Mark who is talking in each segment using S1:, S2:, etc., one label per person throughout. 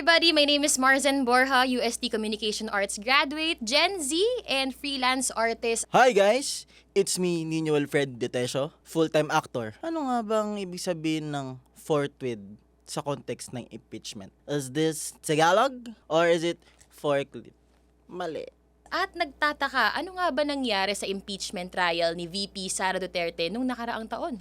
S1: everybody, my name is Marzen Borja, UST Communication Arts graduate, Gen Z, and freelance artist.
S2: Hi guys! It's me, Nino Alfred Detesio, full-time actor. Ano nga bang ibig sabihin ng forthwith sa context ng impeachment? Is this Tagalog or is it forklift? Mali.
S1: At nagtataka, ano nga ba nangyari sa impeachment trial ni VP Sara Duterte nung nakaraang taon?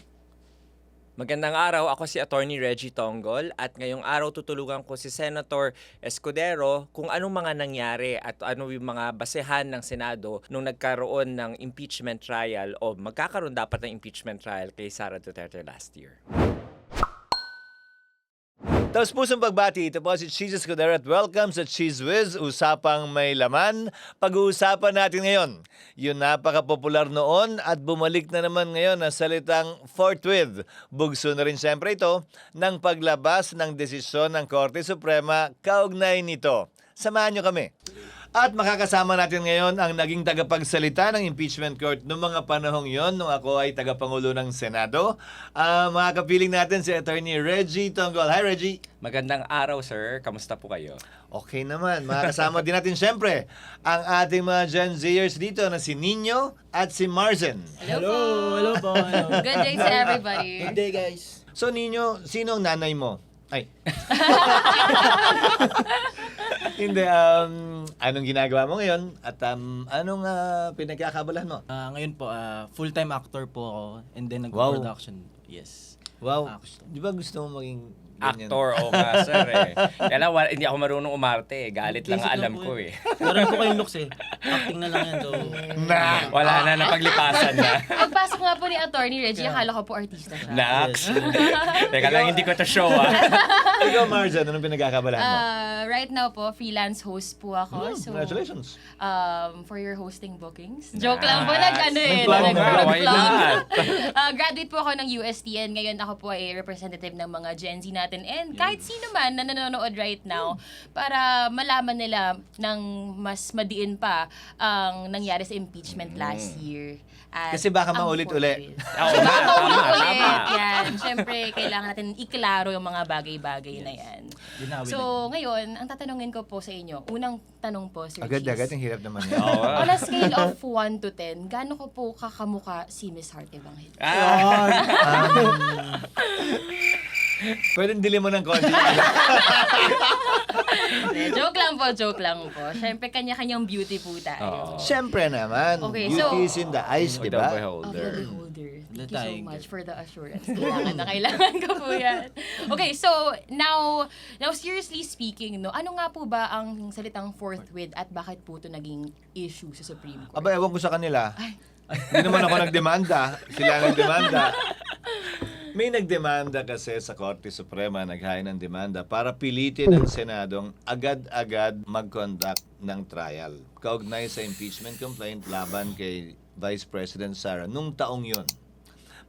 S3: Magandang araw, ako si Attorney Reggie Tonggol at ngayong araw tutulungan ko si Senator Escudero kung anong mga nangyari at ano yung mga basehan ng Senado nung nagkaroon ng impeachment trial o magkakaroon dapat ng impeachment trial kay Sara Duterte last year.
S4: Tapos pusong pagbati, ito po si Cheese Escudero at welcome sa Cheese Whiz, usapang may laman. Pag-uusapan natin ngayon, yung napaka-popular noon at bumalik na naman ngayon na salitang forthwith. Bugso na rin siyempre ito ng paglabas ng desisyon ng Korte Suprema kaugnay nito. Samahan nyo kami. At makakasama natin ngayon ang naging tagapagsalita ng impeachment court noong mga panahong yon nung ako ay tagapangulo ng Senado. Mga kapiling natin si Attorney Reggie Tonggol. Hi Reggie!
S3: Magandang araw sir, kamusta po kayo?
S4: Okay naman. Makakasama din natin siyempre ang ating mga Gen Zers dito na si Nino at si Marzen.
S2: Hello po. Hello.
S1: Good day to everybody.
S2: Good day guys.
S4: So Nino, sino ang nanay mo? Ay. Hindi, anong ginagawa mo ngayon at anong pinagkakabalahan mo?
S2: Ngayon po, full-time actor po ako and then
S4: Wow.
S2: nag-production. Yes.
S4: Wow,
S2: Action.
S4: di ba gusto mo maging ganyan?
S3: Actor o ka sir eh. Kaya lang, hindi ako marunong umarte eh. Galit lang
S2: Basic
S3: alam
S2: lang po
S3: ko
S2: eh.
S3: eh.
S2: Meron po kayong looks eh. Acting na lang yan. So,
S3: Wala na, napaglipasan na.
S1: Pagpasok nga po ni Attorney Reggie, akala ko po artista siya.
S3: Next. Teka lang, hindi ko to show ah.
S4: Ikaw, Marzen, anong pinagkakabalahan mo?
S1: Right now po, freelance host po ako. So,
S4: Congratulations.
S1: for your hosting bookings. Joke lang po,
S4: Nag-plug na.
S3: Why not?
S1: Graduate po ako ng USTN. Ngayon ako po ay representative ng mga Gen Z natin. And kahit sino man na nanonood right now, para malaman nila ng mas madiin pa ang nangyari sa impeachment last year. At
S4: Kasi baka
S1: ang
S4: maulit uli.
S1: forthwith.
S3: Oo nga,
S1: Baka
S3: tama,
S1: maulit.
S3: tama.
S1: Yan. Siyempre, kailangan natin iklaro yung mga bagay-bagay na yan.
S2: linawin
S1: So, ngayon, ang tatanungin ko po sa inyo, unang tanong po, Sir
S4: Agad-agad,
S1: Cheese.
S4: ang hirap naman yan.
S3: Oo.
S1: On a scale of 1 to 10, gaano ko po kakamuka si Miss Heart Evangelista?
S4: Pwedeng dili mo ng konti.
S1: Joke lang po. Siyempre, kanya-kanyang beauty po tayo.
S3: Oo.
S4: Siyempre naman,
S1: Okay,
S4: beauty
S1: so-
S4: is in the eyes, di
S3: The
S4: ba?
S1: Of the
S3: beholder.
S1: beholder. Thank you
S2: The
S1: so
S2: tiger.
S1: much for the assurance. Kailangan ko po yan. Okay, so now seriously speaking, no, ano nga po ba ang salitang forthwith at bakit po ito naging issue sa Supreme Court?
S4: Aba, ewan ko sa kanila. Hindi naman ako nagdemanda. Sila ang nagdemanda. May nagdemanda kasi sa Korte Suprema, naghain ng demanda para pilitin ang Senadong agad-agad mag-conduct ng trial. Kaugnay sa impeachment complaint laban kay Vice President Sara nung taong yun.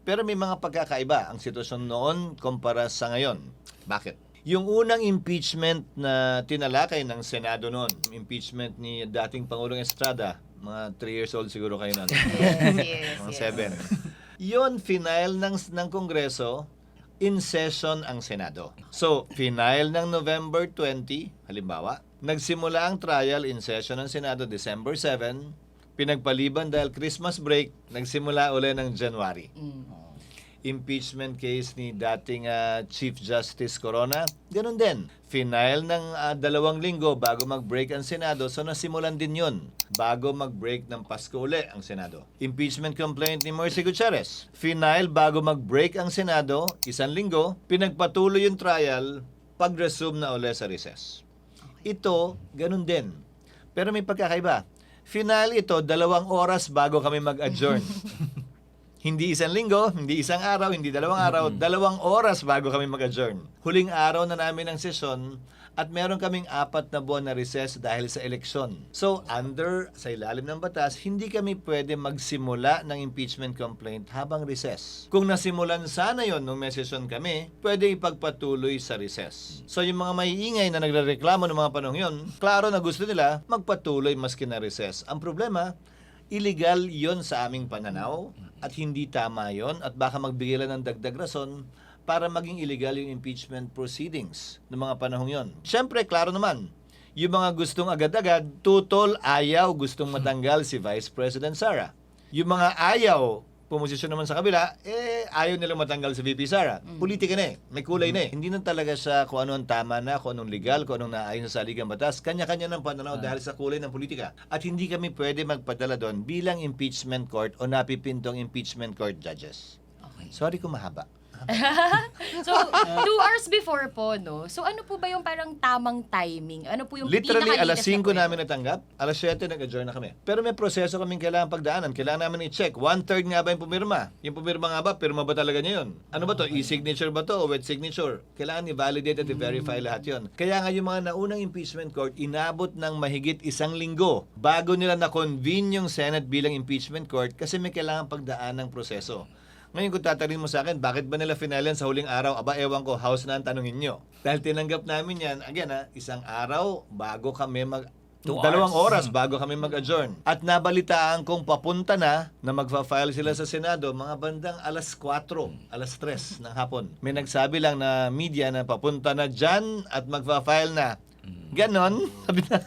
S4: Pero may mga pagkakaiba ang sitwasyon noon kumpara sa ngayon. Bakit? Yung unang impeachment na tinalakay ng Senado noon, impeachment ni dating Pangulong Estrada, mga 3 years old siguro kayo noon.
S1: Yes,
S4: Mga
S1: yes.
S4: 7. Yon final ng Kongreso, in session ang Senado. So, final ng November 20, halimbawa, nagsimula ang trial in session ng Senado December 7, pinagpaliban dahil Christmas break, nagsimula uli ng January. Impeachment case ni dating Chief Justice Corona, ganun din. Final ng 2 linggo bago mag-break ang Senado, so nasimulan din yun bago mag-break ng Pasko uli ang Senado. Impeachment complaint ni Mercy Gutierrez. Final bago mag-break ang Senado, 1 linggo, pinagpatuloy yung trial, pag-resume na uli sa recess. Ito, ganun din. Pero may pagkakaiba. Final ito, 2 oras bago kami mag-adjourn. Hindi 1 linggo, hindi 1 araw, hindi 2 araw, 2 oras bago kami mag-adjourn. Huling araw na namin ng sesyon at meron kaming 4 na buwan na recess dahil sa eleksyon. So, sa ilalim ng batas, hindi kami pwede magsimula ng impeachment complaint habang recess. Kung nasimulan sana yon nung may sesyon kami, pwede ipagpatuloy sa recess. So, yung mga maiingay na nagrereklamo ng mga panahon yon, klaro na gusto nila magpatuloy maski na recess. Ang problema, illegal yon sa aming pananaw at hindi tama yon at baka magbigay lang ng dagdag rason para maging illegal yung impeachment proceedings ng mga panahong yon. Siyempre, klaro naman, yung mga gustong agad-agad, tutol, ayaw, gustong matanggal si Vice President Sara. Yung mga ayaw, pumosisyon naman sa kabila, ayaw nilang matanggal si VP Sara. Politika na may kulay na Hindi na talaga siya kung ano ang tama na, kung anong legal, kung anong naayon sa saligang batas. Kanya-kanya ng pananaw dahil sa kulay ng politika. At hindi kami pwede magpadala doon bilang impeachment court o napipintong impeachment court judges.
S1: Okay.
S4: Sorry kung mahaba.
S1: So, 2 hours before po, no? So, ano po ba yung parang tamang timing? Ano po yung
S4: Literally, alas 5
S1: pinaka-latest na
S4: namin natanggap, alas 7 nag-adjourn na kami. Pero may proseso kaming kailangan pagdaanan. Kailangan namin i-check. 1/3 nga ba yung pumirma? Yung pumirma nga ba, pirma ba talaga niya yun? Ano ba to? E-signature ba to o wet signature? Kailangan i-validate at i-verify lahat yun. Kaya nga yung mga naunang impeachment court, inabot ng mahigit 1 linggo bago nila na-convene yung Senate bilang impeachment court kasi may kailangan pagdaan ng proseso. Ngayon kung tatanungin mo sa akin, bakit ba nila final yan sa huling araw? Aba, ewan ko, house na ang tanungin nyo. Dahil tinanggap namin yan, again 1 araw bago kami
S3: 2
S4: 2
S3: hours.
S4: oras bago kami mag-adjourn. At nabalitaan kong papunta na magfa-file sila sa Senado mga bandang alas 4, alas 3 ng hapon. May nagsabi lang na media na papunta na dyan at magfa-file na. Ganon. Sabi na.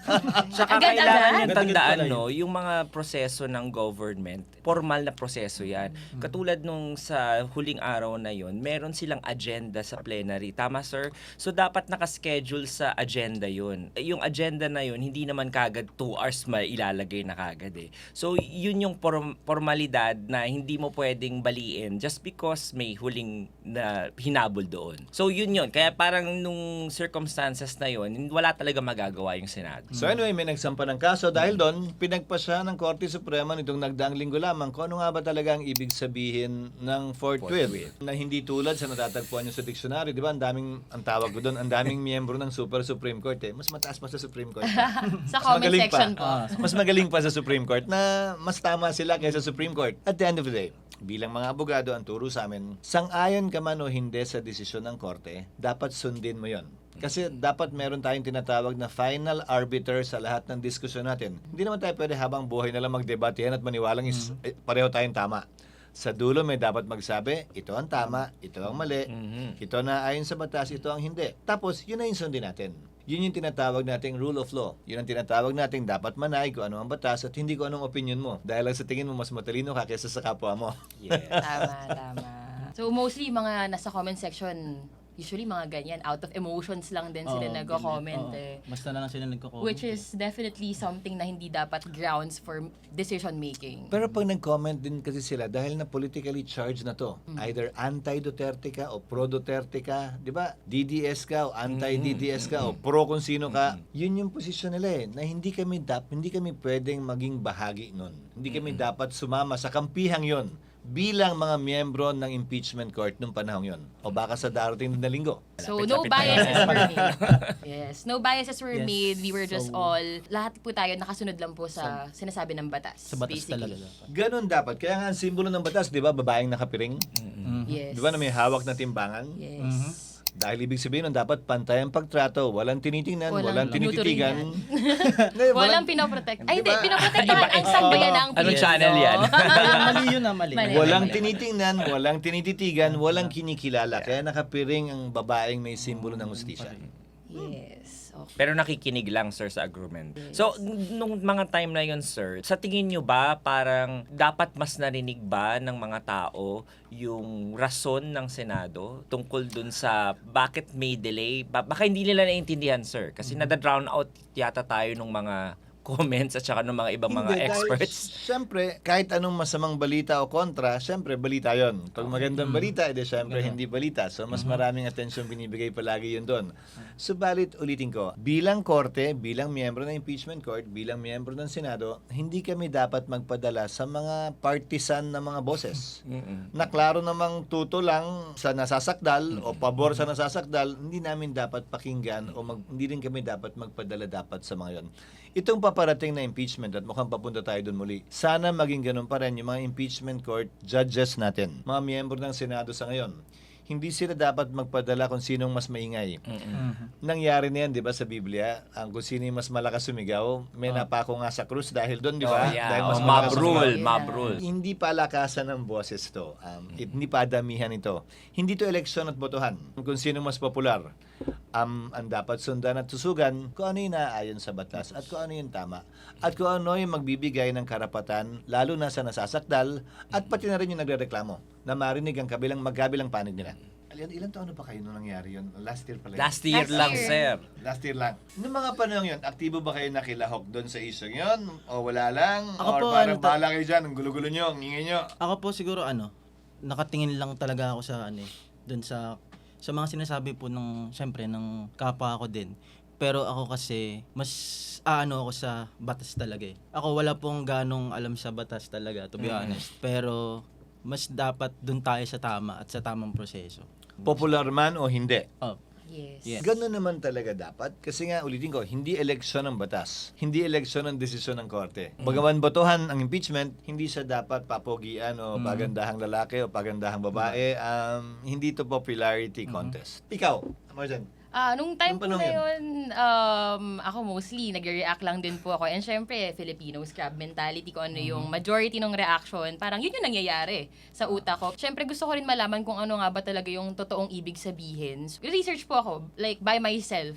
S3: Tsaka
S1: Agad-agad?
S3: kailangan yung
S2: Agad-agad
S3: tandaan,
S2: pala yun.
S3: no, yung mga proseso ng government, formal na proseso yan. Katulad nung sa huling araw na yun, meron silang agenda sa plenary. Tama, sir? So, dapat nakaschedule sa agenda yun. Yung agenda na yun, hindi naman kagad 2 hours ilalagay na kagad eh. So, yun yung formalidad na hindi mo pwedeng baliin just because may huling na hinabol doon. So, yun yun. Kaya parang nung circumstances na yun, wala talaga magagawa yung Senado.
S4: So anyway, may nagsampa ng kaso dahil doon, pinagpasya ng Korte Suprema nitong nagdaang linggo lamang kung ano nga ba talaga ang ibig sabihin ng forthwith. Na hindi tulad sa natatagpuan nyo sa dictionary, di ba? Ang tawag ko doon, ang daming miyembro ng Super Supreme Court Mas mataas pa sa Supreme Court.
S1: Sa
S4: Mas
S1: comment
S4: magaling
S1: section po.
S4: Mas magaling pa sa Supreme Court na mas tama sila kaysa Supreme Court. At the end of the day, bilang mga abogado, ang turo sa amin, sang-ayon ka man o hindi sa desisyon ng korte, dapat sundin mo yon. Kasi dapat meron tayong tinatawag na final arbiter sa lahat ng diskusyon natin. Hindi naman tayo pwede habang buhay na lang magdebate yan at maniwalang pareho tayong tama. Sa dulo may dapat magsabi, ito ang tama, ito ang mali, ito na ayon sa batas, ito ang hindi. Tapos, yun na yung sundin natin. Yun yung tinatawag nating rule of law. Yun ang tinatawag nating dapat manay kung ano ang batas at hindi kung anong opinion mo. Dahil lang sa tingin mo mas matalino ka kaysa sa kapwa mo.
S1: Tama. So, mostly mga nasa comment section, usually mga ganyan, out of emotions lang din sila nagko-comment
S2: Basta na lang sila nagko-comment.
S1: Which is definitely something na hindi dapat grounds for decision making.
S4: Pero pag nag-comment din kasi sila dahil na politically charged na to, either anti-Duterte ka o pro-Duterte ka, di ba? DDS ka o anti-DDS ka o pro kung sino ka, yun yung posisyon nila na hindi kami pwedeng maging bahagi nun. Hindi kami dapat sumama sa kampihang yon bilang mga miyembro ng impeachment court nung panahong yon. O baka sa darating na linggo.
S1: So, no biases were made. Yes, no biases were made. We were just lahat po tayo nakasunod lang po sa sinasabi ng batas.
S2: Sa batas
S1: basically.
S2: talaga dapat.
S4: Ganon dapat. Kaya nga ang simbolo ng batas, di ba, babaeng nakapiring?
S1: Yes.
S4: Di ba na may hawak na timbangan?
S1: Yes.
S4: Dahil ibig sabihin nun, dapat pantay ang pagtrato, walang tinitingnan, walang tinititigan.
S1: Walang pinoprotect. Ay, hindi.
S4: Diba?
S1: Pinoprotektahan ang sambayanang
S3: Anong
S1: Pilipino.
S3: channel yan?
S2: Mali yun mali.
S1: Mali.
S4: Walang tinitingnan, walang tinititigan, walang kinikilala. Kaya nakapiring ang babaeng may simbolo ng hustisya.
S1: Yes. Okay.
S3: Pero nakikinig lang, sir, sa argument. So, nung mga time na yun, sir, sa tingin nyo ba parang dapat mas narinig ba ng mga tao yung rason ng Senado tungkol dun sa bakit may delay? Baka hindi nila naiintindihan, sir. Kasi nada-drown out yata tayo nung mga comments at saka ng mga ibang mga
S4: Hindi,
S3: experts.
S4: Dahil, syempre, kahit anong masamang balita o kontra, syempre, balita yon. Pag magandang balita, edi syempre, hindi balita. So, mas maraming atensyon binibigay palagi yun doon. Subalit, ulitin ko, bilang korte, bilang miyembro ng impeachment court, bilang miyembro ng Senado, hindi kami dapat magpadala sa mga partisan na mga boses. Na klaro namang tuto lang sa nasasakdal o pabor sa nasasakdal, hindi namin dapat pakinggan o hindi rin kami dapat magpadala dapat sa mga yon. Itong paparating na impeachment at mukhang papunta tayo dun muli. Sana maging ganun pa rin yung mga impeachment court judges natin, mga miyembro ng Senado sa ngayon. hindi sila dapat magpadala kung sinong mas maingay. Nangyari na yan, di ba, sa Biblia? Ang kung sino yung mas malakas sumigaw, may napako nga sa krus dahil doon, di ba?
S3: Oh, yeah.
S4: Dahil mas
S3: Oh,
S4: malakas
S3: mob rule,
S4: sumigaw.
S3: mob rule.
S4: Hindi palakasan ng boses to. Hindi padamihan ito. Hindi to eleksyon at botohan. Kung sino mas popular. Ang dapat sundan at tusugan kung ano yung naaayon sa batas at kung ano yung tama. At kung ano yung magbibigay ng karapatan, lalo na sa nasasakdal at pati na rin yung nagrereklamo na marinig ang magkabilang panig nila. Ilan taon na pa kayo nung nangyari yun? Last year pala yun.
S3: Last year
S1: Last
S3: lang,
S1: year.
S3: sir.
S4: Last year lang. Noong mga panahon yun, aktibo ba kayo nakilahok doon sa isyong yun? O wala lang?
S2: Ako
S4: Or
S2: po,
S4: parang
S2: ano,
S4: bahala kayo dyan, ang gulo-gulo nyo, ang ingay nyo?
S2: Ako po siguro nakatingin lang talaga ako sa dun sa mga sinasabi po syempre ng kapwa ko din. Pero ako kasi mas ako sa batas talaga eh. Ako wala pong ganong alam sa batas talaga, to be honest. Pero mas dapat dun tayo sa tama at sa tamang proseso.
S4: Popular man o hindi?
S2: Oh,
S1: Yes.
S2: Yes.
S4: Ganun naman talaga dapat. Kasi nga, ulitin ko, hindi eleksyon ang batas. Hindi eleksyon ang desisyon ng korte. Bagaman botohan ang impeachment, hindi siya dapat papogian o pagandahang lalaki o pagandahang babae. Hindi to popularity contest. Ikaw, Marjan,
S1: Nung time
S4: Nung
S1: po na
S4: panahon
S1: yun, ako mostly, nagre-react lang din po ako. And syempre, Filipino scrub mentality ko ano yung majority ng reaction. Parang yun yung nangyayari sa utak ko. Syempre, gusto ko rin malaman kung ano nga ba talaga yung totoong ibig sabihin. So, research po ako, like, by myself.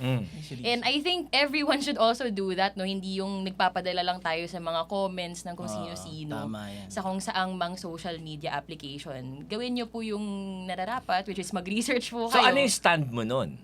S1: And I think everyone should also do that, no? Hindi yung nagpapadala lang tayo sa mga comments ng kung sino-sino.
S2: tama yan.
S1: Sa kung saang mang social media application. Gawin nyo po yung nararapat, which is mag-research po
S3: So,
S1: kayo.
S3: ano yung stand mo nun?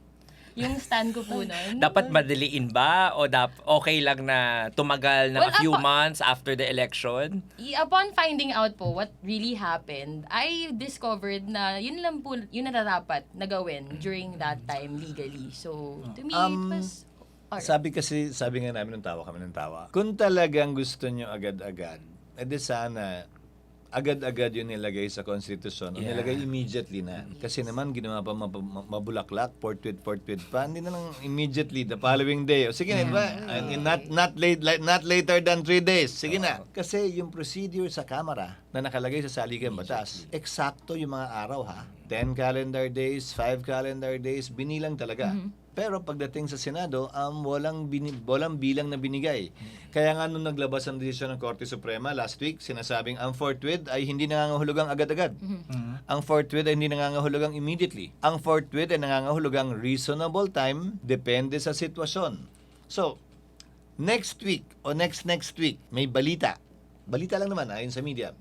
S1: Yung stand ko po nun.
S3: Dapat madaliin ba? O okay lang na tumagal ng
S1: Well,
S3: a few months after the election?
S1: Upon finding out po what really happened, I discovered na yun lang po, yun na nararapat na gawin during that time legally. So, to me, it was... alright.
S4: sabi nga namin ng tawa kami ng tawa. Kung talagang gusto nyo agad-agad, edi sana agad-agad yun nilagay sa konstitusyon. O nilagay immediately na. Kasi naman ginawa pa mabulaklak, forthwith pa. Hindi na lang immediately the following day. O sige na, diba? Not later than 3 days. Sige na. Kasi yung procedure sa Kamara na nakalagay sa saligang batas, eksakto yung mga araw ha. 10 calendar days, 5 calendar days, binilang talaga. Pero pagdating sa Senado, walang bilang na binigay. Kaya nga nung naglabas ang desisyon ng Korte Suprema last week, sinasabing ang forthwith ay hindi nangangahulugang agad-agad. Ang forthwith ay hindi nangangahulugang immediately. Ang forthwith ay nangangahulugang reasonable time, depende sa sitwasyon. So, next week o next week, may balita lang naman ayon sa media,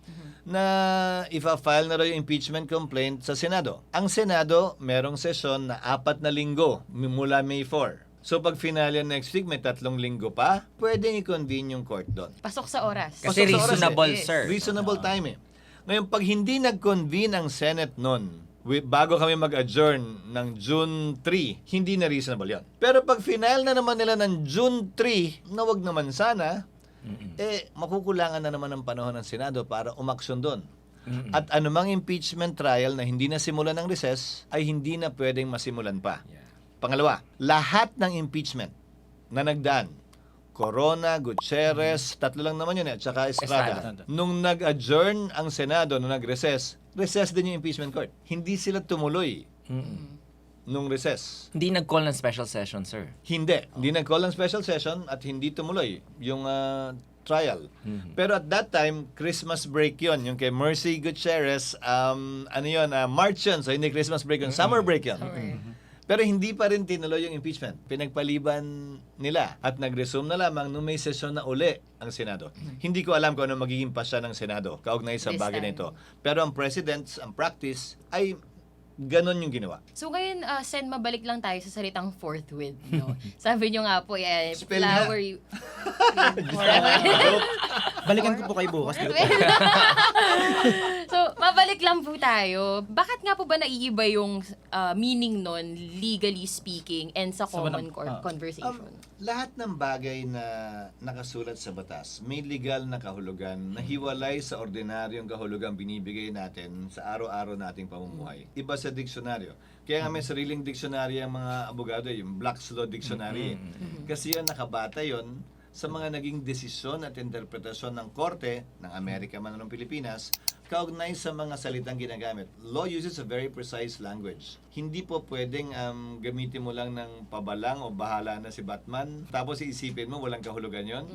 S4: na ifa-file na raw yung impeachment complaint sa Senado. Ang Senado, merong sesyon na 4 na linggo mula May 4. So pag finale next week, may 3 linggo pa, pwedeng i-convene yung court doon.
S1: Pasok sa oras.
S3: Kasi
S4: Pasok sa oras
S3: reasonable,
S1: eh.
S3: sir.
S4: Reasonable time eh. Ngayon, pag hindi nag-convene ang Senate noon, bago kami mag-adjourn ng June 3, hindi na reasonable yan. Pero pag final na naman nila ng June 3, na wag naman sana, makukulangan na naman ang panahon ng Senado para umaksyon doon. At anumang impeachment trial na hindi nasimulan ng recess ay hindi na pwedeng masimulan pa. Pangalawa, lahat ng impeachment na nagdaan, Corona, Gutierrez, 3 lang naman yun at saka Estrada.
S3: Estrada.
S4: Nung nag-adjourn ang Senado, nung nag-recess, recess din yung impeachment court. Hindi sila tumuloy nung recess.
S3: Hindi nag-call ng special session, sir.
S4: Hindi nag-call ng special session at hindi tumuloy yung trial. Pero at that time, Christmas break yon, yung kay Mercy Gutierrez, March yun, so hindi Christmas break yun, summer break yun. Pero hindi pa rin tinuloy yung impeachment. Pinagpaliban nila at nag-resume na lamang nung may sesyon na uli ang Senado. Hindi ko alam kung ano magiging pasya ng Senado kaugnay sa
S1: This
S4: bagay na
S1: time.
S4: ito. Pero ang practice ay ganon yung ginawa.
S1: So ngayon, Sen, mabalik lang tayo sa salitang forthwith. No? Sabi nyo nga po,
S4: Spell nga.
S1: flowery...
S2: Balikan ko po kayo bukas.
S1: So, mabalik lang po tayo. Bakit nga po ba naiiba yung meaning nun, legally speaking, and sa common conversation?
S4: Lahat ng bagay na nakasulat sa batas, may legal na kahulugan na hiwalay sa ordinaryong kahulugan binibigay natin sa araw-araw nating pamumuhay. Iba sa diksyonaryo. Kaya nga may sariling diksyonaryo ang mga abogado, yung Black's Law Dictionary. Kasi yun, nakabata yun sa mga naging desisyon at interpretasyon ng Korte ng Amerika man o ng Pilipinas kaugnay sa mga salitang ginagamit. Law uses a very precise language. Hindi po pwedeng gamitin mo lang ng pabalang o bahala na si Batman tapos iisipin mo walang kahulugan yon.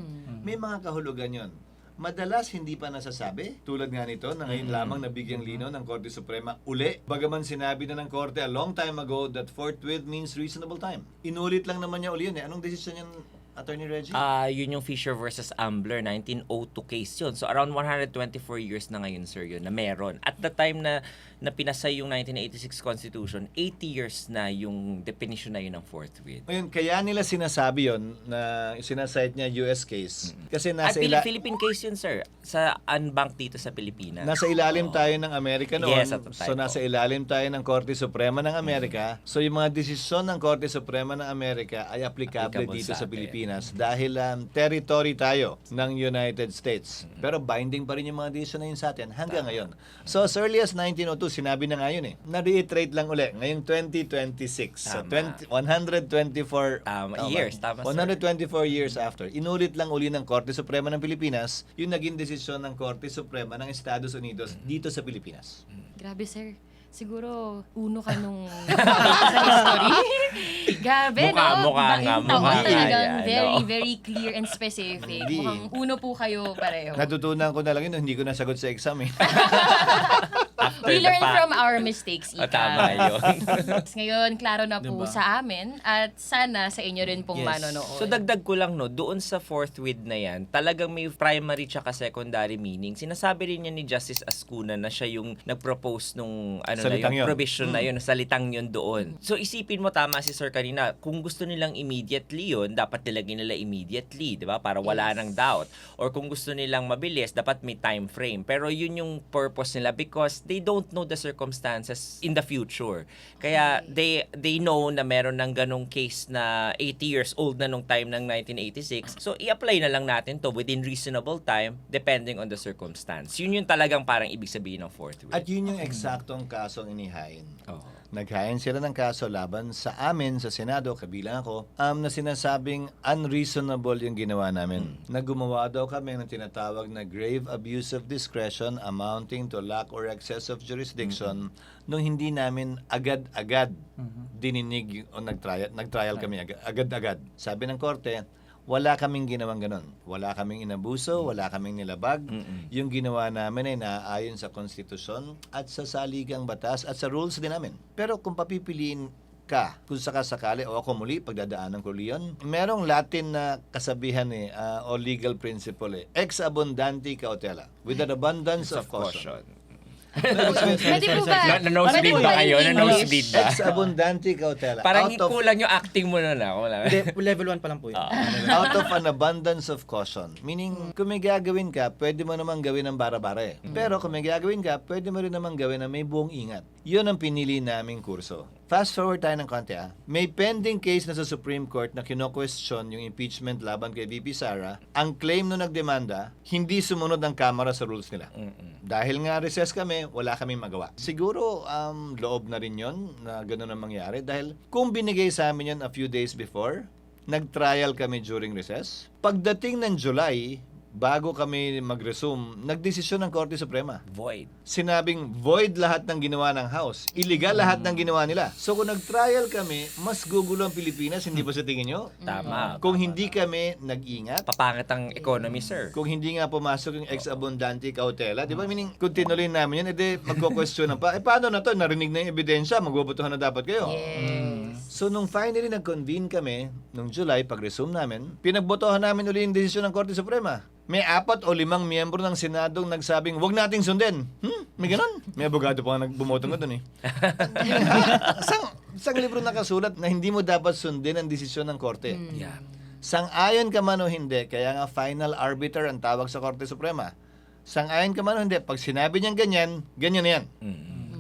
S4: May mga kahulugan yon. Madalas hindi pa nasasabi, tulad nga nito na ngayon lamang nabigyang linaw ng Korte Suprema uli. Bagaman sinabi na ng Korte a long time ago that forthwith means reasonable time. Inulit lang naman niya uli yun eh. Anong desisyon yan, Attorney Reggie?
S3: Yun yung Fisher versus Ambler, 1902 case yun. So around 124 years na ngayon, sir, yun, na meron. At the time na pinasay yung 1986 Constitution, 80 years na yung definition na yun ng forthwith.
S4: Ngayon, kaya nila sinasabi yon na sinasite niya US case. Kasi
S3: At
S4: nasa
S3: Philippine case yun, sir. Sa unbank dito sa Pilipinas.
S4: nasa ilalim tayo ng Amerika noon.
S3: Yes, at the time
S4: So nasa ilalim tayo ng Korte Suprema ng Amerika. So yung mga desisyon ng Korte Suprema ng Amerika ay aplikable
S3: Applicable
S4: dito
S3: sa
S4: sa
S3: atin.
S4: Pilipinas dahil territory tayo ng United States. Pero binding pa rin yung mga desisyon na yun sa atin hanggang ngayon. So as early as 1902, sinabi na nga yun eh. Na-reiterate lang uli ngayong 2026. So
S3: Tama.
S4: 124
S3: years, tama, sir.
S4: 124 years after. Inulit lang uli ng Korte Suprema ng Pilipinas yung naging desisyon ng Korte Suprema ng Estados Unidos dito sa Pilipinas.
S1: Grabe, sir. Siguro, uno ka nung sa history. Grabe, no?
S3: Mukha nga,
S1: Ibang taon
S3: mukha nga
S1: talagang
S3: yan,
S1: very,
S3: no?
S1: very clear and specific.
S4: Hindi.
S1: Mukhang uno po kayo pareho.
S4: Natutunan ko na lang yun, hindi ko nasagot sa exam eh.
S1: We learn from our mistakes, Ika.
S3: Tama yun.
S1: Ngayon, klaro na po
S2: Diba?
S1: sa amin at sana sa inyo rin pong
S2: Yes.
S1: manonood.
S3: So dagdag ko lang no, doon sa forthwith na yan, talagang may primary tsaka secondary meaning. Sinasabi rin niya ni Justice Ascuna na siya yung nag-propose nung
S4: Salitang
S3: yung
S4: yun.
S3: provision na yun, salitang yun doon. So isipin mo, tama si Sir kanina, kung gusto nilang immediately yun, dapat nilagay nila immediately, di ba? Para wala
S1: Yes.
S3: nang doubt. Or kung gusto nilang mabilis, dapat may time frame. Pero yun yung purpose nila because they don't know the circumstances in the future. Kaya they know na meron ng ganong case na 80 years old na nung time ng 1986. So i-apply na lang natin to within reasonable time depending on the circumstance. Yun yung talagang parang ibig sabihin ng forthwith.
S4: At yun yung eksaktong kasong inihain.
S3: Oo.
S4: Naghain sila ng kaso laban sa amin sa Senado, kabilang ako, na sinasabing unreasonable yung ginawa namin. Na gumawa daw kami ng tinatawag na grave abuse of discretion amounting to lack or excess of jurisdiction nung hindi namin agad-agad dininig o nag-trial kami agad-agad. Sabi ng korte, wala kaming ginawang ganun. Wala kaming inabuso, wala kaming nilabag. Yung ginawa namin ay naaayon sa konstitusyon at sa saligang batas at sa rules din namin. Pero kung papipiliin ka, kung sakasakali o ako muli, pagdadaanan ko yun, merong Latin na kasabihan o legal principle ex abundanti cautela, with an abundance of caution.
S1: Pwede po ba?
S3: Na-nosebleed ba kayo? Na-nosebleed ba?
S4: Ex abundanti cautela.
S3: Parang kulang yung acting mo na na. Wala.
S2: Hindi, level 1 pa lang po yun.
S4: Out of an abundance of caution. Meaning, kung may gagawin ka, pwede mo namang gawin ng bara-bara eh. Pero kung may gagawin ka, pwede mo rin namang gawin na may buong ingat. Yun ang pinili naming kurso. Fast forward tayo ng konti May pending case na sa Supreme Court na kino-question yung impeachment laban kay VP Sara. Ang claim nung nagdemanda, hindi sumunod ang Kamara sa rules nila. Dahil nga recess kami, wala kaming magawa. Siguro, loob na rin yun na gano'n ang mangyari. Dahil kung binigay sa amin yun a few days before, nag-trial kami during recess. Pagdating ng July, bago kami mag-resume, nagdesisyon ng Korte Suprema.
S3: Void.
S4: Sinabing void lahat ng ginawa ng House. Illegal lahat ng ginawa nila. So kung nag-trial kami, mas gugulo ang Pilipinas, hindi ba sa tingin nyo?
S3: Tama.
S4: Kung hindi kami nag-ingat,
S3: Papangat ang economy, sir.
S4: kung hindi nga pumasok yung ex abundanti cautela, di ba? Meaning, kung tinuloy namin yun, edi magko-question pa. Paano na to? Narinig na yung ebidensya, magbobotohan na dapat kayo.
S1: Yes.
S4: So, nung finally nag-convene kami, nung July, pag-resume namin, pinagbotohan namin uli yung desisyon ng Korte Suprema. May 4 o 5 miyembro ng Senadong nagsabing, wag nating sundin. May ganun. May abogado pa nga nagbumotong ko dun eh. Isang libro nakasulat na hindi mo dapat sundin ang desisyon ng Korte.
S3: Yeah.
S4: Sang-ayon ka man o hindi, kaya nga final arbiter ang tawag sa Korte Suprema. Sang-ayon ka man o hindi, pag sinabi niyang ganyan, ganyan na yan.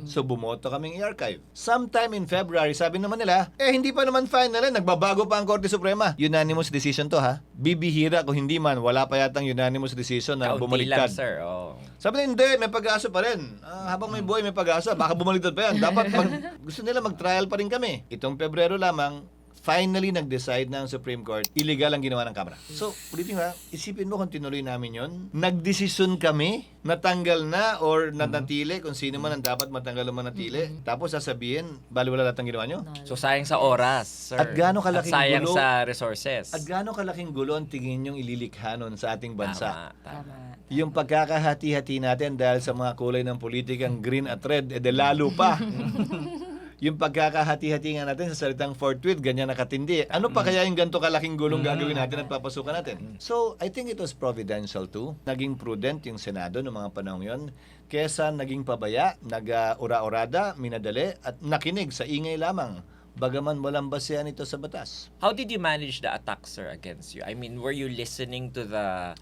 S4: So bumoto kaming i-archive. Sometime in February, sabi naman nila, hindi pa naman final nagbabago pa ang Korte Suprema. Unanimous decision to ha. Bibihira kung hindi man, wala pa yatang unanimous decision na
S3: Kaunti lang,
S4: bumaliktad.
S3: sir. Oh.
S4: Sabi nila, hindi, may pag-asa pa rin. Habang may buhay, may pag-asa. Baka bumaliktad pa yan. Dapat gusto nila mag-trial pa rin kami. Itong Pebrero lamang, finally nag-decide na ang Supreme Court, illegal ang ginawa ng Kamara. So, ulitin nga, isipin mo kung tinuloy namin yon, nagdesisyon kami, natanggal na or nanatili kung sino man ang dapat matanggal o manatili. Tapos sasabihin, baliwala lahat ang ginawa nyo.
S3: So sayang sa oras, sir.
S4: At gaano kalaking
S3: At sayang
S4: gulo-
S3: sa resources.
S4: At gaano kalaking gulo ang tingin nyong ililikha nun sa ating bansa?
S3: Tama.
S1: Tama.
S4: Yung pagkakahati-hati natin dahil sa mga kulay ng politikang green at red, de lalo pa. Yung pagkakahati-hati nga natin sa salitang forthwith, ganyan nakatindi. Ano pa kaya yung ganito kalaking gulong gagawin natin at papasukan natin? So, I think it was providential too. Naging prudent yung Senado noong mga panahon yon kesa naging pabaya, nag-ura-urada, minadali, at nakinig sa ingay lamang. Bagaman walang basehan ito sa batas.
S3: How did you manage the attack, sir, against you? I mean, were you listening to the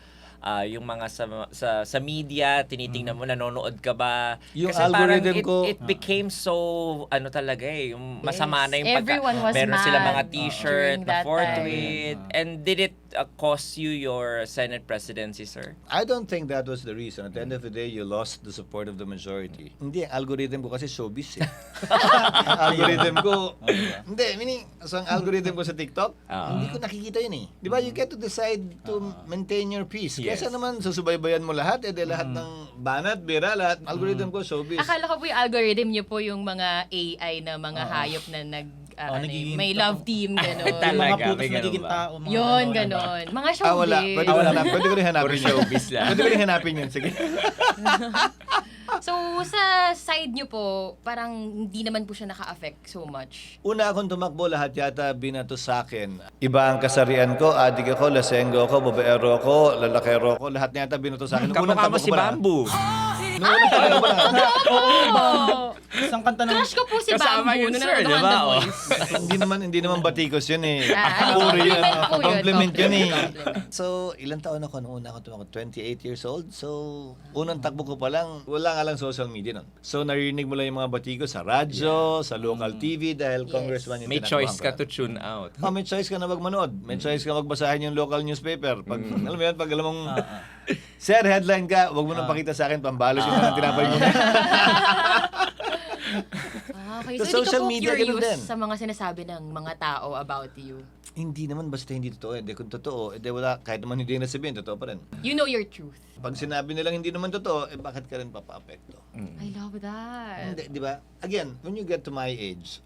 S3: yung mga sa media, tinitingnan mo, nanonood ka ba?
S4: Yung
S3: Kasi
S4: algorithm
S3: parang
S4: ko,
S3: it became so, ano talaga eh, yung masama na yung
S1: Everyone was
S3: meron sila
S1: mad
S3: mga t-shirt
S1: during
S3: na
S1: that
S3: forthwith. And did it cost you your Senate presidency, sir?
S4: I don't think that was the reason. At the end of the day, you lost the support of the majority. Hindi, ang algorithm ko kasi showbiz eh. Ang algorithm ko, hindi, meaning, so ang algorithm ko sa TikTok, hindi ko nakikita yun eh. Di ba, you get to decide to maintain your peace. Kesa naman, susubaybayan mo lahat, lahat ng banat, bira, lahat. Algorithm ko, showbiz.
S1: Akala ko po yung algorithm niyo po yung mga AI na mga hayop na
S2: nagiging
S1: may love team, gano'n.
S3: Talaga,
S2: Mga putos
S3: may ganun
S2: nagiging
S3: ba?
S2: tao. Mga
S1: Yun,
S2: ano,
S1: gano'n. Mga
S4: Ah,
S1: showbiz.
S4: wala. Pwede ko rin hanapin.
S3: Puro showbiz lang.
S4: Pwede ko rin hanapin yun. Sige.
S1: So, sa side niyo po, parang hindi naman po siya naka-affect so much.
S4: Una akong tumakbo, lahat yata binato sa akin. Iba ang kasarian ko, adik ako, lasenggo ako, babaero ako, lalakero ako, lahat yata binato sa akin. Nung unang
S3: Kamukha mo
S4: takbo
S3: si
S4: ko pa lang.
S3: Bamboo.
S4: Nung unang takbo ko pa lang.
S1: Oh!
S2: Isang kanta ng...
S1: Crush ko po si
S3: Kasama
S1: Bamboo
S3: yun,
S1: nung
S3: sir,
S1: nanonood
S3: di
S1: ng
S3: ba?
S1: The
S3: Oh.
S1: Voice.
S4: Hindi naman batikos yun eh.
S1: Compliment
S4: Puri yun.
S1: po yun.
S4: Compliment yun eh.
S1: Compliment.
S4: So, ilang taon ako nung una ako tumakbo? 28 years old. So, unang takbo ko pa lang, wala nga lang social media nun. So, narinig mo lang yung mga batiko sa radyo, sa local TV dahil congressman yung
S3: May
S4: tinakuhan
S3: choice
S4: ko
S3: ka
S4: na.
S3: to tune out.
S4: Oh, may choice ka na wag manood. May choice ka magbasahin yung local newspaper. Pag, alam mo yan, pag alam mong, sir, headline ka, wag mo nang pakita sa akin, pambalot yung mga tinapay mo.
S1: Okay,
S4: Sa
S1: so hindi ka
S4: social
S1: po
S4: media, ganun din.
S1: curious sa mga sinasabi ng mga tao about you.
S4: Hindi naman basta hindi totoo. Hindi kung totoo, wala, kahit naman hindi na sabihin, totoo pa rin.
S1: You know your truth.
S4: Pag sinabi nilang hindi naman totoo, bakit ka rin papaapekto?
S1: I love that.
S4: Hindi, di ba? Again, when you get to my age,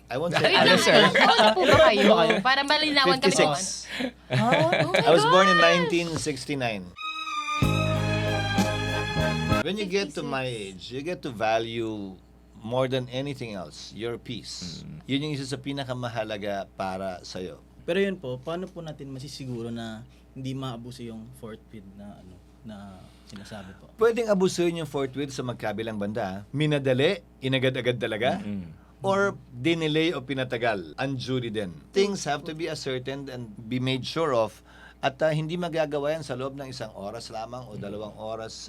S4: I won't say
S1: Wait
S3: Ano,
S1: lang,
S3: sir?
S1: how old po ba kayo? Para malinawan kami kung ano.
S4: 56.
S1: Oh my
S4: I was born in
S1: gosh!
S4: 1969. When you get to my age, you get to value more than anything else, your peace. Yun yung isa sa pinakamahalaga para sa'yo.
S2: Pero yun po, paano po natin masisiguro na hindi maabuso yung fourth feed na ano na sinasabi po?
S4: Pwedeng abusuin yung forthwith sa magkabilang banda. Minadali, inagad-agad talaga. Or dinelay o pinatagal, unduly din. Things have to be ascertained and be made sure of. At hindi magagawa yan sa loob ng 1 oras lamang o 2 oras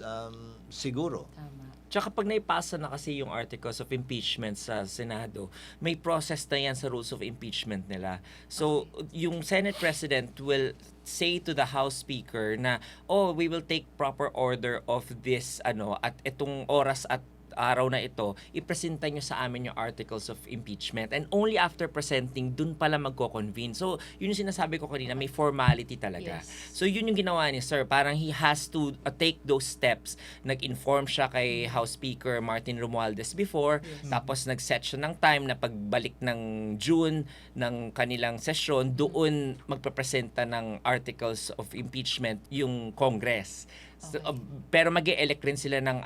S4: siguro.
S1: Tama.
S3: Tsaka pag naipasa na kasi yung articles of impeachment sa Senado, may process na yan sa rules of impeachment nila. So, yung Senate President will say to the House Speaker na, oh, we will take proper order of this, at itong oras at araw na ito, ipresenta nyo sa amin yung articles of impeachment. And only after presenting, dun pala magko-convene. So, yun yung sinasabi ko kanina, may formality talaga.
S1: Yes.
S3: So, yun yung ginawa ni Sir. Parang he has to take those steps. Nag-inform siya kay House Speaker Martin Romualdez before. Tapos, nag-set siya ng time na pagbalik ng June ng kanilang session, doon magpapresenta ng articles of impeachment yung Congress. So, pero mag-e-elect rin sila ng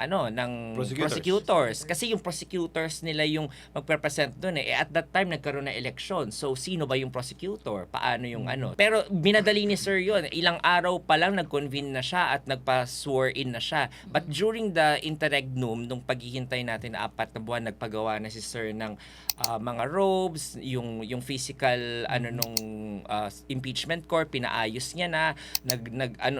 S3: prosecutors. Kasi yung prosecutors nila yung magpe-present doon eh. At that time nagkaroon na election. So sino ba yung prosecutor? Paano yung Pero binadali ni Sir yun. Ilang araw pa lang nag-convene na siya at nagpa-swear in na siya. But during the interregnum, nung paghihintay natin na 4 na buwan, nagpagawa na si Sir ng mga robes, yung physical nung impeachment court, pinaayos niya na,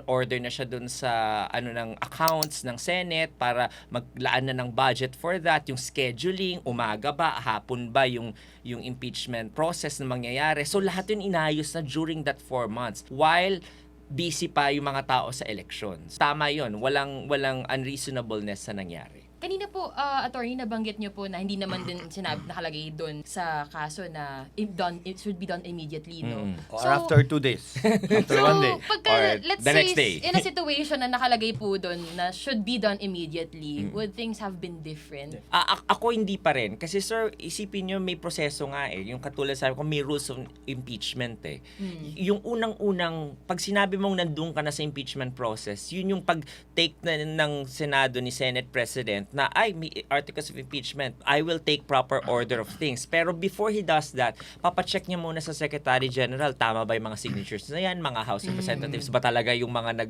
S3: order na siya doon sa ng accounts ng Senate para maglaan na ng budget for that, yung scheduling, umaga ba, hapon ba yung impeachment process na mangyayari. So lahat yun inayos na during that 4 months while busy pa yung mga tao sa elections. Tama yun, walang unreasonableness sa nangyari.
S1: Kanina po, attorney, nabanggit niyo po na hindi naman din nakalagay doon sa kaso na it should be done immediately, no?
S4: Or after 2 days. After 1 day.
S1: Pagka,
S3: Or
S1: let's
S3: the
S1: say,
S3: next day.
S1: in a situation na nakalagay po doon na should be done immediately, would things have been different?
S3: Ako hindi pa rin. Kasi sir, isipin nyo may proseso nga eh. Yung katulad sabi ko, may rules of impeachment eh. Yung unang-unang, pag sinabi mong nandun ka na sa impeachment process, yun yung pag-take ng Senado ni Senate President na, ay, may articles of impeachment. I will take proper order of things. Pero before he does that, papacheck niya muna sa Secretary General, tama ba yung mga signatures na yan, mga House Representatives ba talaga yung mga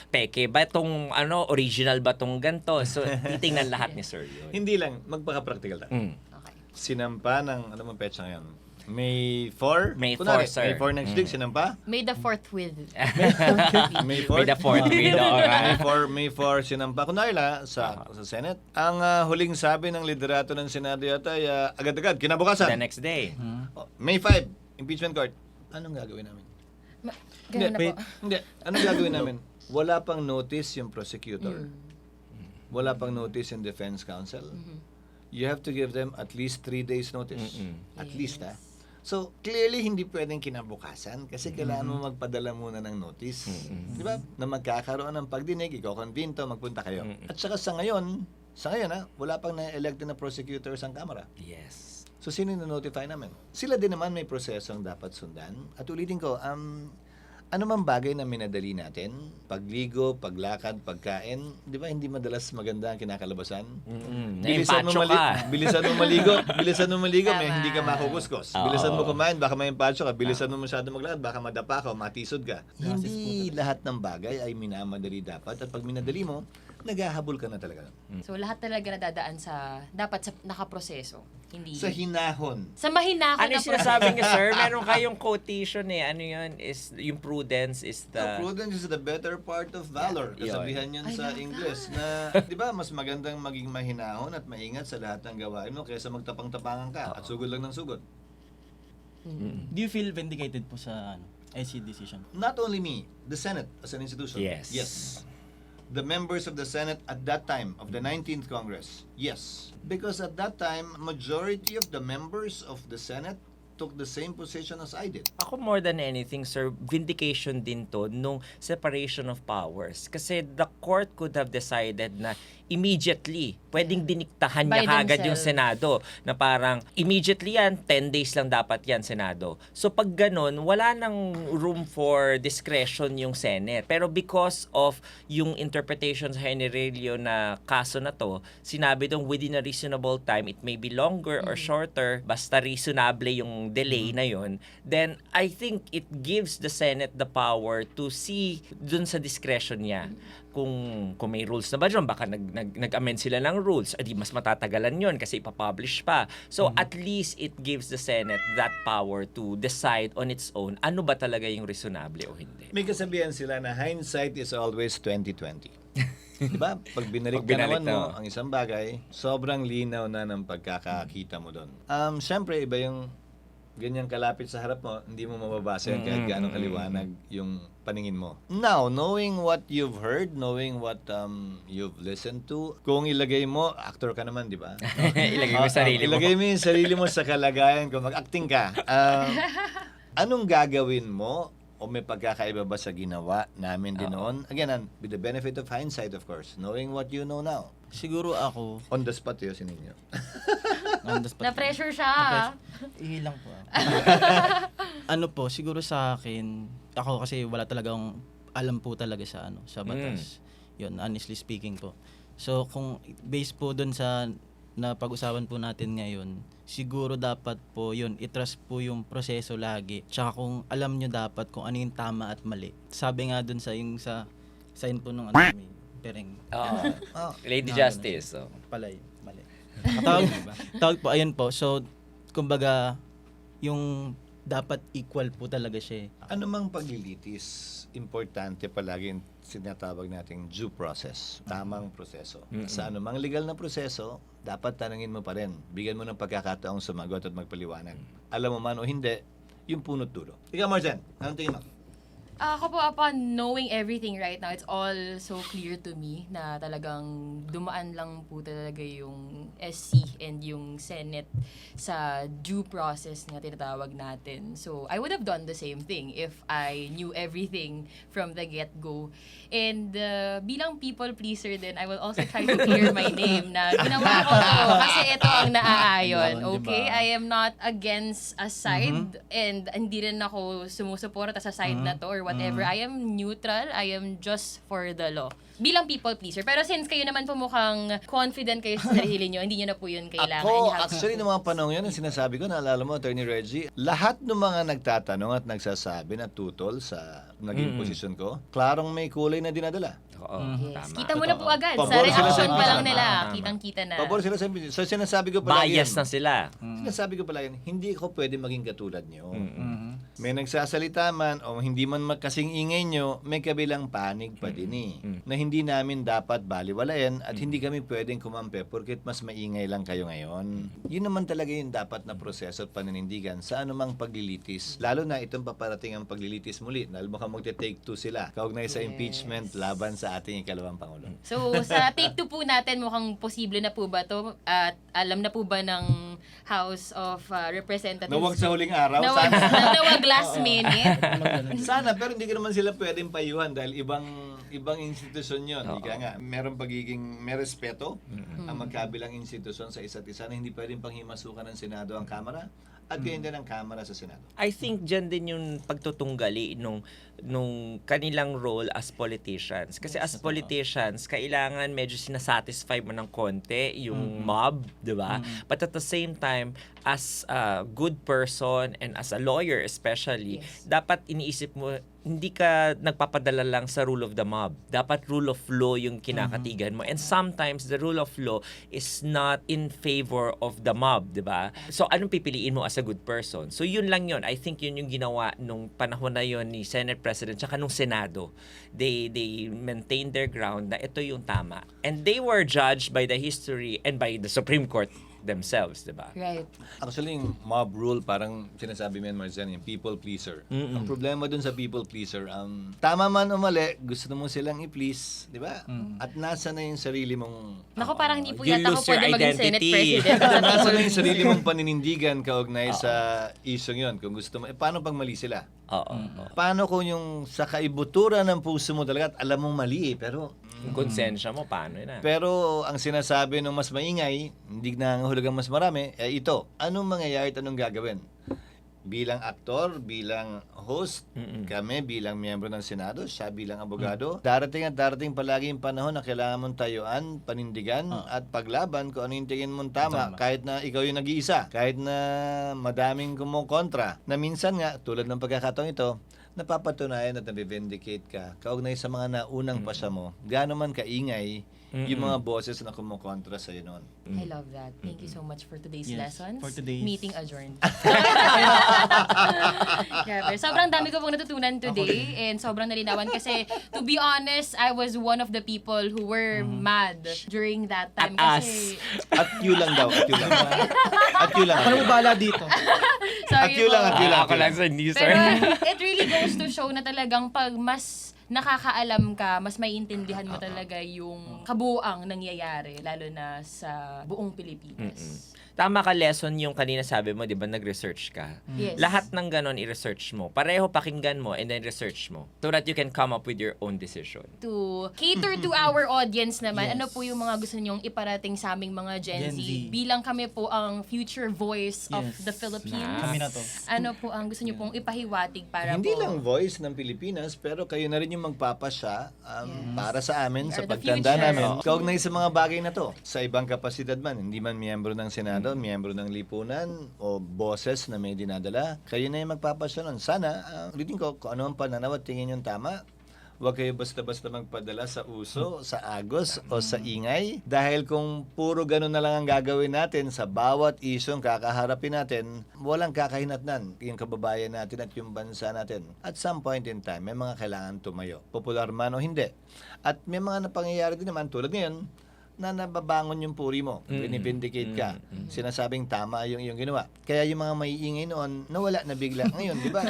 S3: peke ba tong, original ba tong ganto? So, titingnan lahat ni sir yun.
S4: Hindi lang, magpaka-practical tayo.
S1: Okay.
S4: Sinampa ng, ano mong petsa ngayon? May 4?
S3: May 4,
S4: Kunwari,
S3: sir.
S4: May 4 next week, sinampa?
S1: May the fourth with.
S4: May 4?
S3: May the fourth window.
S4: May 4 sinampa. Kunwari sa Senate. Ang huling sabi ng liderato ng Senado yata ay agad-agad,
S3: The
S4: kinabukasan.
S3: next day.
S4: May 5, impeachment court. Anong gagawin namin?
S1: Ganun na po.
S4: Hindi. Anong gagawin namin? Wala pang notice yung prosecutor. Wala pang notice yung defense counsel. You have to give them at least 3 days notice. At least, ha? So, clearly, hindi pwedeng kinabukasan kasi kailangan mo magpadala muna ng notice. Di ba? Na magkakaroon ng pagdinig, ikaw konbinto, magpunta kayo. At saka sa ngayon, wala pang na-elect na prosecutors ang Kamara.
S3: Yes.
S4: So, sino na-notify namin? Sila din naman may prosesong dapat sundan. At ulitin ko, ano mang bagay na minadali natin, pagligo, paglakad, pagkain, di ba hindi madalas maganda ang kinakalabasan? Bilisan mo,
S3: Naimpacho ka.
S4: bilisan mo maligo, may
S1: Tama.
S4: hindi ka makukuskus. Bilisan mo kumain, baka may impacho ka. Bilisan mo masyado maglakad, baka madapa ka o matisod ka. Hindi lahat ng bagay ay minamadali dapat. At pag minadali mo, naghahabol ka na talaga.
S1: So, lahat talaga nadadaan dapat sa nakaproseso. Hindi.
S4: Sa hinahon.
S1: Sa mahinahon
S3: Ano yung
S1: na
S3: sinasabi niyo, sir? Meron kayong quotation eh. Ano yun? Is, yung prudence is the...
S4: Prudence is the better part of valor.
S3: Yeah.
S4: Kasabihan yun sa English na, di ba, mas magandang maging mahinahon at maingat sa lahat ng gawain mo kaysa magtapang-tapangan ka at sugod lang ng sugod.
S2: Do you feel vindicated po sa SC decision?
S4: Not only me, the Senate as an institution.
S3: Yes.
S4: Yes. The members of the Senate at that time of the 19th Congress. Yes. Because at that time, majority of the members of the Senate took the same position as I did.
S3: Ako more than anything, sir, vindication din to nung separation of powers. Kasi the court could have decided na immediately, pwedeng diniktahan niya
S1: By
S3: kagad yung
S1: themselves.
S3: Senado. Na parang, immediately yan, 10 days lang dapat yan, Senado. So pag ganun, wala nang room for discretion yung Senate. Pero because of yung interpretation sa Generalio na kaso na to, sinabi dong within a reasonable time, it may be longer or shorter, basta reasonable yung delay na yon, then I think it gives the Senate the power to see dun sa discretion niya kung may rules na ba dyan, baka nag-amend sila ng rules, adi mas matatagalan yon kasi ipapublish pa. So at least it gives the Senate that power to decide on its own ano ba talaga yung reasonable o hindi.
S4: May kasabihan sila na hindsight is always 20/20. Diba? Pag binalik
S3: Pag
S4: ka naman
S3: binalik
S4: mo ang isang bagay, sobrang linaw na ng pagkakakita mo doon. Siyempre, iba yung ganyang kalapit sa harap mo, hindi mo mababasa yan kahit gaano kaliwanag yung paningin mo. Now, knowing what you've heard, knowing what you've listened to, kung ilagay mo, actor ka naman, di ba?
S3: Ilagay mo sarili mo.
S4: Ilagay mo yung sarili mo sa kalagayan kung mag-acting ka. Anong gagawin mo? O may pagkakaiba ba sa ginawa namin din noon? Again, with the benefit of hindsight, of course, knowing what you know now.
S2: Siguro ako,
S4: On the spot yun, sininyo.
S2: on the spot.
S1: Na-pressure siya.
S2: Ihilang po. Po, siguro sa akin, ako kasi wala talagang alam po talaga sa sa batas. Yun, honestly speaking po. So, kung based po dun sa na pag-usapan po natin ngayon, siguro dapat po yun, i-trust po yung proseso lagi. Tsaka kung alam nyo dapat kung ano yung tama at mali. Sabi nga dun sa yung sa sign po nung may pereng
S3: Lady Justice. So.
S2: palay, mali. Tawag po, ayun po. So, kumbaga, yung dapat equal po talaga siya.
S4: Ano mang paglilitis, importante palagi yung sinatawag nating due process, tamang proseso. Sa anumang legal na proseso, dapat tanungin mo pa rin. Bigyan mo ng pagkakataong sumagot at magpaliwanag. Alam mo man o hindi, yung punot dulo. Ikaw, Marjan, anong tingin mo?
S1: Ako po, upon knowing everything right now, it's all so clear to me na talagang dumaan lang po talaga yung SC and yung Senate sa due process na tinatawag natin. So, I would have done the same thing if I knew everything from the get-go. And bilang people pleaser din, I will also try to clear my name na ginawa ko to kasi ito ang naaayon.
S2: Yun,
S1: Okay?
S2: diba?
S1: I am not against a side and hindi rin ako sumusuporta sa side na to or whatever. I am neutral. I am just for the law. Bilang people pleaser. Pero since kayo naman po mukhang confident kayo sa sarili nyo, hindi nyo na po yun kailangan.
S4: Ako,
S1: You have
S4: actually,
S1: to-
S4: noong mga panahon yun, ang sinasabi ko, naalala mo, Attorney Reggie, lahat ng mga nagtatanong at nagsasabi na tutol sa naging posisyon ko, klarong may kulay na dinadala.
S3: Oo,
S1: Yes.
S3: tama.
S1: Kita mo na po agad. Sa
S4: Pabor sila
S1: reaction
S4: sa
S1: pa lang
S4: tama,
S1: nila.
S3: tama.
S1: Kitang-kita na.
S4: Pabor sila sa So, sinasabi ko pala
S3: Bias na sila.
S4: Sinasabi ko pala yun, hindi ko pwede maging katulad nyo.
S2: Mhm.
S4: May nagsasalita man o hindi man kasing ingay nyo, may kabilang panig pa din na hindi namin dapat baliwalayan at hindi kami pwedeng kumampi porket mas maingay lang kayo ngayon. Yun naman talaga yung dapat na proseso at paninindigan sa anumang paglilitis. Lalo na itong paparating ang paglilitis muli. Dahil mukhang magte-take two sila. Kaugnay sa impeachment laban sa ating ikalawang Pangulo.
S1: So, sa take 2 po natin, mukhang posible na po ba to? At alam na po ba ng House of Representatives?
S4: Nawag sa huling araw.
S1: Nawag,
S4: Sana.
S1: nawag last minute.
S4: Sana, pero hindi ko naman sila pwedeng payuhan dahil ibang institusyon yun. Ika nga, may respeto ang magkabilang institusyon sa isa't isa na hindi pwedeng panghimasukan ng Senado ang Kamara at gayon din ang Kamara sa Senado.
S3: I think dyan din yung pagtutunggali nung kanilang role as politicians. Kasi as politicians, kailangan medyo sinasatisfy mo ng konti yung mob, di ba? But at the same time, as a good person and as a lawyer especially,
S1: Yes.
S3: dapat iniisip mo, hindi ka nagpapadala lang sa rule of the mob. Dapat rule of law yung kinakatigan mo. And sometimes the rule of law is not in favor of the mob, di ba? So anong pipiliin mo as a good person? So yun lang yun. I think yun yung ginawa nung panahon na yun ni Senate President tsaka nung Senado. They maintained their ground na ito yung tama. And they were judged by the history and by the Supreme Court themselves, di ba?
S1: Right.
S4: Actually, yung mob rule, parang sinasabi mo yan, Marzen, yung people pleaser. Ang problema dun sa people pleaser, tama man o mali, gusto mo silang i-please, di ba? At nasa na yung sarili mong...
S1: Naku, parang hindi po
S3: You
S1: yata ako
S3: lose your
S1: pwede maging Senate
S3: identity.
S1: President. Sa
S4: Nasa
S1: people
S4: na yung sarili mong paninindigan kaugnay sa isyong yun. Kung gusto mo, paano pag mali sila?
S3: Oo.
S4: Paano kung yung sa kaibuturan ng puso mo talaga at alam mong mali pero
S3: Yung konsensya mo, paano yun?
S4: pero ang sinasabi ng mas maingay, hindi nangahulugang mas marami, ito, anong mangyayari at anong gagawin? Bilang aktor, bilang host, kami bilang miyembro ng Senado, siya bilang abogado, darating at darating palagi yung panahon na kailangan mong tayuan, panindigan at paglaban kung ano yung tingin mong tama, kahit na ikaw yung nag-iisa, kahit na madaming kumukontra, na minsan nga, tulad ng pagkakataong ito, napapatunayan at nabivindicate ka kaugnay sa mga naunang pasya mo, gaano man kaingay yung mga boses na kumukontra sa iyo noon.
S1: I love that. Thank you so much for today's
S2: Yes,
S1: lessons.
S2: for today's-
S1: Meeting adjourned. Grabe. Sobrang dami ko pong natutunan today and sobrang nalinawan kasi to be honest, I was one of the people who were mad during that time.
S3: At
S1: kasi,
S4: At you lang daw, at you lang. At you lang.
S2: Ako na bala dito.
S1: sorry
S4: At you lang,
S1: po.
S4: at you lang.
S3: Ako lang sa hindi, sir.
S1: Pero it really goes to show na talagang pag mas nakakaalam ka, mas maiintindihan mo talaga yung kabuuang nangyayari, lalo na sa buong Pilipinas.
S3: Tama ka, lesson yung kanina sabi mo, di ba, nag-research ka.
S1: Yes.
S3: Lahat ng ganon i-research mo. Pareho pakinggan mo and then research mo. So that you can come up with your own decision.
S1: To cater to our audience naman,
S2: Yes.
S1: ano po yung mga gusto niyong iparating sa aming mga Gen Z?
S2: Gen Z.
S1: Bilang kami po ang future voice of
S2: Yes.
S1: the Philippines.
S2: Kami na to.
S1: Ano po ang gusto niyo pong ipahiwatig para
S4: Hindi
S1: po?
S4: lang voice ng Pilipinas, pero kayo na rin yung magpapasya para sa amin,
S1: We
S4: sa
S1: are the
S4: pagtanda
S1: future.
S4: namin. Kaugnay sa mga bagay na to. Sa ibang kapasidad man, hindi man miyembro ng Senado, miyembro ng lipunan, o boses na may dinadala, kayo na yung magpapasya nun. Sana, ulitin ko, kung ano ang pananaw at tingin yung tama, huwag kayo basta-basta magpadala sa uso, sa agos, o sa ingay. Dahil kung puro ganun na lang ang gagawin natin sa bawat isyong kakaharapin natin, walang kakahinatnan yung kababayan natin at yung bansa natin. At some point in time, may mga kailangan tumayo. Popular man o hindi. At may mga napangyayari din naman tulad ngayon, na nababangon yung puri mo. Binibindicate ka. Sinasabing tama yung iyong ginawa. Kaya yung mga maiingay noon, nawala na bigla. Ngayon, di ba?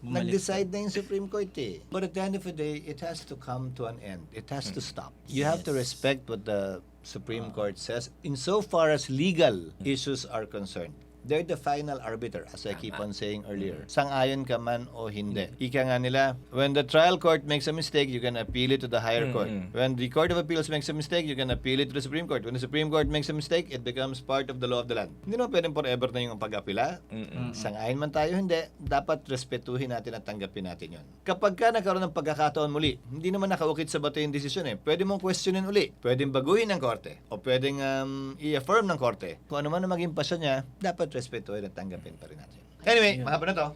S4: Nag-decide na yung Supreme Court eh. But at the end of the day, it has to come to an end. It has to stop. You have to respect what the Supreme Court says insofar as legal issues are concerned. They're the final arbiter, as I keep on saying earlier. Sang-ayon ka man o hindi. Ika nga nila, when the trial court makes a mistake, you can appeal it to the higher court. When the Court of Appeals makes a mistake, you can appeal it to the Supreme Court. When the Supreme Court makes a mistake, it becomes part of the law of the land. Hindi naman pwedeng forever na yung pag-apila. Sang-ayon man tayo, hindi. Dapat respetuhin natin at tanggapin natin yun. Kapag ka nagkaroon ng pagkakataon muli, hindi naman nakaukit sa bato yung desisyon eh. Pwede mong questionin uli. Pwedeng baguhin ng korte. O pwedeng i-affirm ng korte. Kung ano man ang maging pasya niya, dapat respetuhin at tanggapin pa rin natin. Anyway, mahaba na to.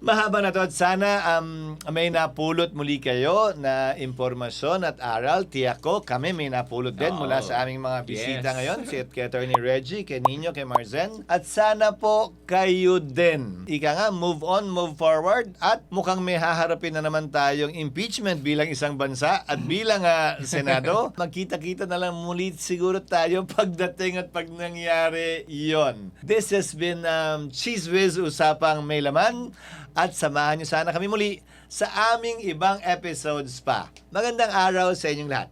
S4: Mahaba na to at sana may napulot muli kayo na impormasyon at aral. Tiyak ko, kami may napulot din mula sa aming mga bisita ngayon. Si kay Attorney Reggie, kay Nino, kay Marzen. At sana po kayo din. Ika nga, move on, move forward. At mukhang may haharapin na naman tayong impeachment bilang isang bansa at bilang Senado. Magkita-kita na lang muli siguro tayo pagdating at pag nangyari yon. This has been Cheese Whiz, Usapang May Laman. At samahan niyo sana kami muli sa aming ibang episodes pa. Magandang araw sa inyong lahat.